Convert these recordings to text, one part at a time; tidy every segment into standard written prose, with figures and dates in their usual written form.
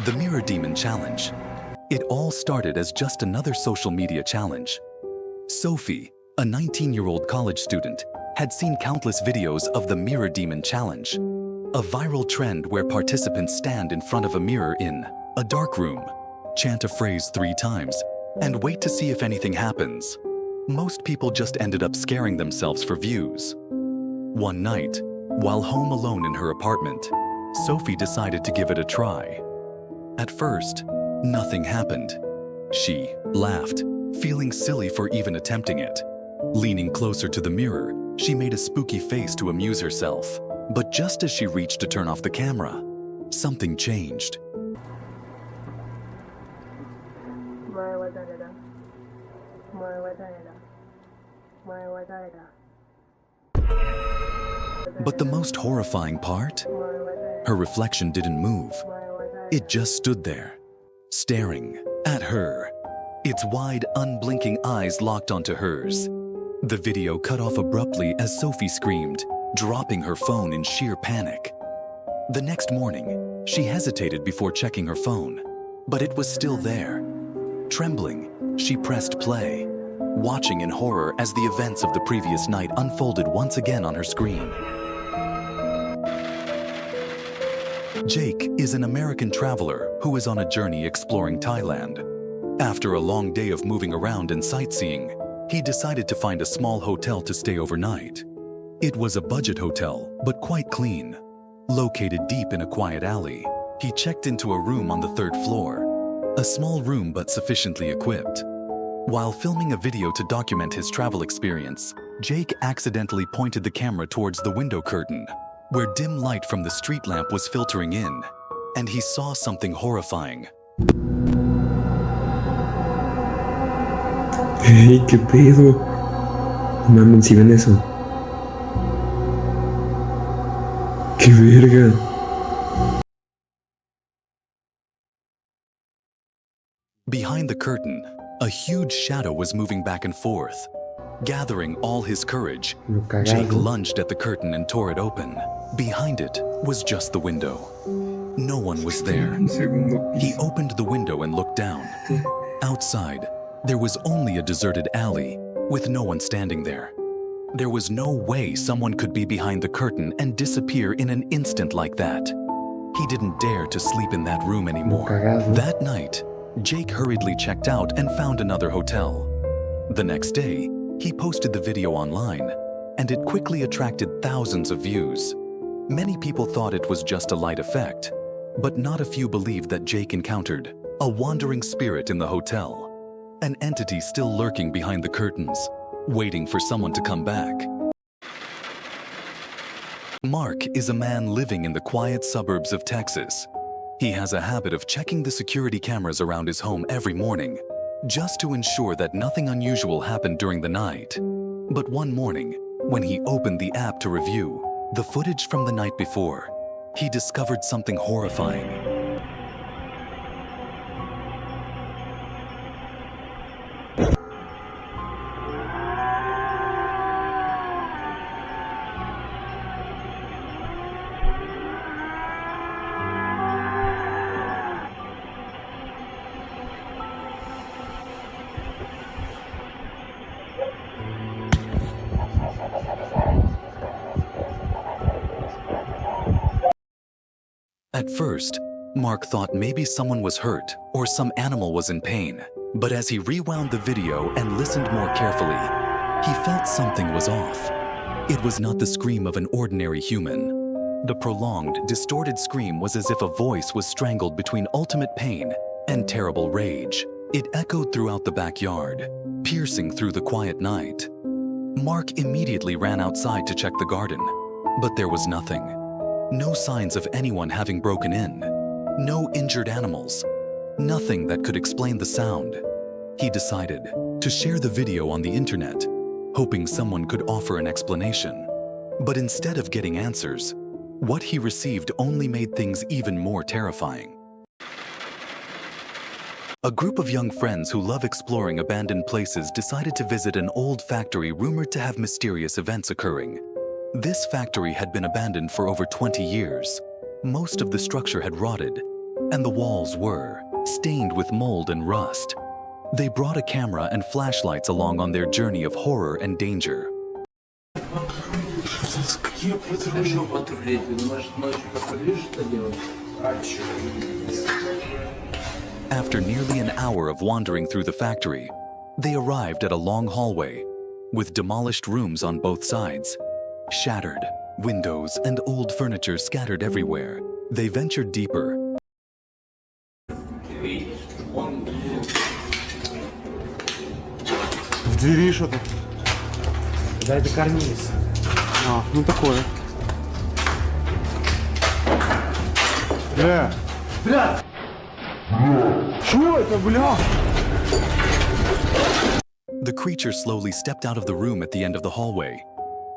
The Mirror Demon Challenge. It all started as just another social media challenge. Sophie, a 19-year-old college student, had seen countless videos of the Mirror Demon Challenge, a viral trend where participants stand in front of a mirror in a dark room, chant a phrase 3 times, and wait to see if anything happens. Most people just ended up scaring themselves for views. One night, while home alone in her apartment, Sophie decided to give it a try. At first, nothing happened. She laughed, feeling silly for even attempting it. Leaning closer to the mirror, she made a spooky face to amuse herself. But just as she reached to turn off the camera, something changed. But the most horrifying part? Her reflection didn't move. It just stood there, staring at her, its wide, unblinking eyes locked onto hers. The video cut off abruptly as Sophie screamed, dropping her phone in sheer panic. The next morning, she hesitated before checking her phone, but it was still there. Trembling, she pressed play, watching in horror as the events of the previous night unfolded once again on her screen. Jake is an American traveler who is on a journey exploring Thailand. After a long day of moving around and sightseeing, he decided to find a small hotel to stay overnight. It was a budget hotel, but quite clean. Located deep in a quiet alley, he checked into a room on the 3rd floor. A small room but sufficiently equipped. While filming a video to document his travel experience, Jake accidentally pointed the camera towards the window curtain, where dim light from the street lamp was filtering in, and he saw something horrifying. Hey, ¿qué pedo? No mames, si ven eso. ¡Qué verga! Behind the curtain, a huge shadow was moving back and forth. Gathering all his courage, Jake lunged at the curtain and tore it open. Behind it was just the window. No one was there. He opened the window and looked down. Outside, there was only a deserted alley, with no one standing there. There was no way someone could be behind the curtain and disappear in an instant like that. He didn't dare to sleep in that room anymore. That night, Jake hurriedly checked out and found another hotel. The next day, he posted the video online, and it quickly attracted thousands of views. Many people thought it was just a light effect, but not a few believed that Jake encountered a wandering spirit in the hotel, an entity still lurking behind the curtains, waiting for someone to come back. Mark is a man living in the quiet suburbs of Texas. He has a habit of checking the security cameras around his home every morning, just to ensure that nothing unusual happened during the night. But one morning, when he opened the app to review the footage from the night before, he discovered something horrifying. At first, Mark thought maybe someone was hurt or some animal was in pain. But as he rewound the video and listened more carefully, he felt something was off. It was not the scream of an ordinary human. The prolonged, distorted scream was as if a voice was strangled between ultimate pain and terrible rage. It echoed throughout the backyard, piercing through the quiet night. Mark immediately ran outside to check the garden, but there was nothing. No signs of anyone having broken in. No injured animals. Nothing that could explain the sound. He decided to share the video on the internet, hoping someone could offer an explanation. But instead of getting answers, what he received only made things even more terrifying. A group of young friends who love exploring abandoned places decided to visit an old factory rumored to have mysterious events occurring. This factory had been abandoned for over 20 years. Most of the structure had rotted, and the walls were stained with mold and rust. They brought a camera and flashlights along on their journey of horror and danger. After nearly an hour of wandering through the factory, they arrived at a long hallway with demolished rooms on both sides, shattered windows and old furniture scattered everywhere. They ventured deeper. В двери что-то. Да, это карниз. А, ну такое. Бля! Бля! Что это, бля? The creature slowly stepped out of the room at the end of the hallway.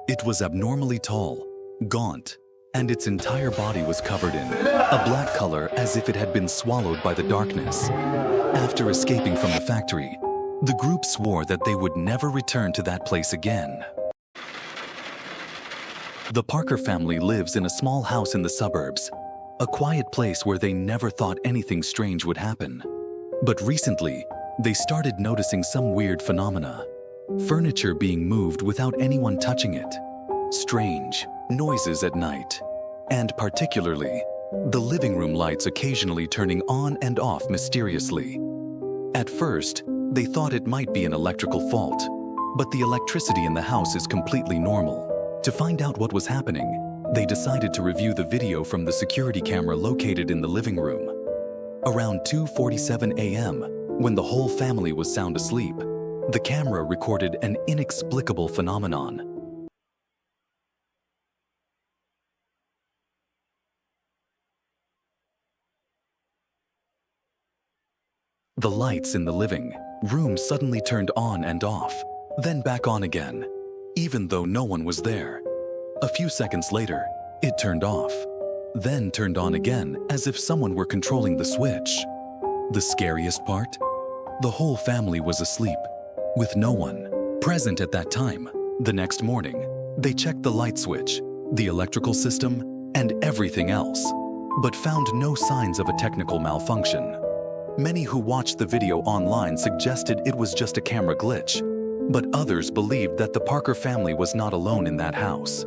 It was abnormally tall, gaunt, and its entire body was covered in a black color as if it had been swallowed by the darkness. After escaping from the factory, the group swore that they would never return to that place again. The Parker family lives in a small house in the suburbs, a quiet place where they never thought anything strange would happen. But recently, they started noticing some weird phenomena. Furniture being moved without anyone touching it, strange noises at night, and particularly, the living room lights occasionally turning on and off mysteriously. At first, they thought it might be an electrical fault, but the electricity in the house is completely normal. To find out what was happening, they decided to review the video from the security camera located in the living room. Around 2:47 a.m., when the whole family was sound asleep, the camera recorded an inexplicable phenomenon. The lights in the living room suddenly turned on and off, then back on again, even though no one was there. A few seconds later, it turned off, then turned on again as if someone were controlling the switch. The scariest part? The whole family was asleep, with no one present at that time. The next morning, they checked the light switch, the electrical system, and everything else, but found no signs of a technical malfunction. Many who watched the video online suggested it was just a camera glitch, but others believed that the Parker family was not alone in that house.